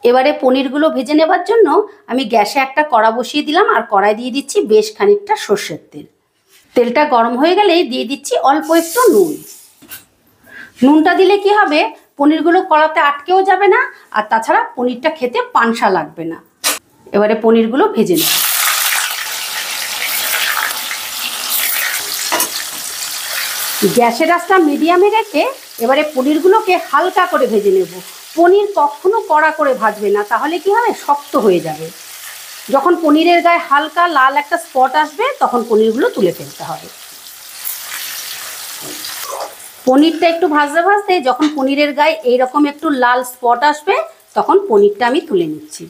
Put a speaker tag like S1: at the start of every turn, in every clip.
S1: এবারে পনিরগুলো ভেজে নেবার জন্য আমি গ্যাসে একটা কড়া বসিয়ে দিলাম আর কড়াই দিয়ে দিচ্ছি বেশ খানিকটা সর্ষের তেল। তেলটা গরম হয়ে গেলেই দিয়ে দিচ্ছি অল্প একটু নুন। নুনটা দিলে কি হবে, পনিরগুলো কড়াতে আটকেও যাবে না আর তাছাড়া পনিরটা খেতে পানসা লাগবে না। এবারে পনিরগুলো ভেজে নেব। গ্যাসের আঁচটা মিডিয়ামে রেখে এবারে পনিরগুলোকে হালকা করে ভেজে নেব। পনির কখনো কড়া করে ভাজবে না, তাহলে কি হবে, শক্ত হয়ে যাবে। যখন পনিরের গায়ে হালকা লাল একটা স্পট আসবে তখন পনিরগুলো তুলে ফেলতে হবে। পনিরটা একটু ভাজতে ভাজতে যখন পনিরের গায়ে এইরকম একটু লাল স্পট আসবে তখন পনিরটা আমি তুলে নিচ্ছি।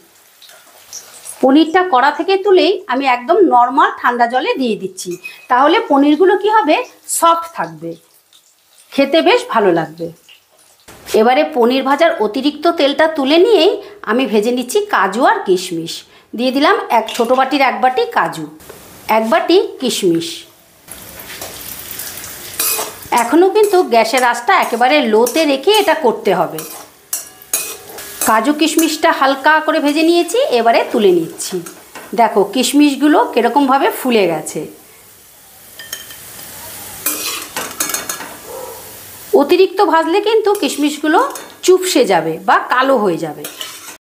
S1: পনিরটা কড়া থেকে তুলেই আমি একদম নর্মাল ঠান্ডা জলে দিয়ে দিচ্ছি, তাহলে পনিরগুলো কি হবে, সফট থাকবে, খেতে বেশ ভালো লাগবে। এবারে পনির ভাজার অতিরিক্ত তেলটা তুলে নিয়েই আমি ভেজে নিচ্ছি কাজু আর কিশমিশ। দিয়ে দিলাম এক ছোটো বাটির 1 বাটি কাজু, 1 বাটি কিশমিশ। এখনও কিন্তু গ্যাসের আঁচটা একেবারে লোতে রেখে এটা করতে হবে। কাজু কিশমিশটা হালকা করে ভেজে নিয়েছি, এবারে তুলে নিচ্ছি। দেখো কিশমিশগুলো কীরকমভাবে ফুলে গেছে। অতিরিক্ত ভাজলে কিন্তু কিশমিশগুলো চুপসে যাবে বা কালো হয়ে যাবে।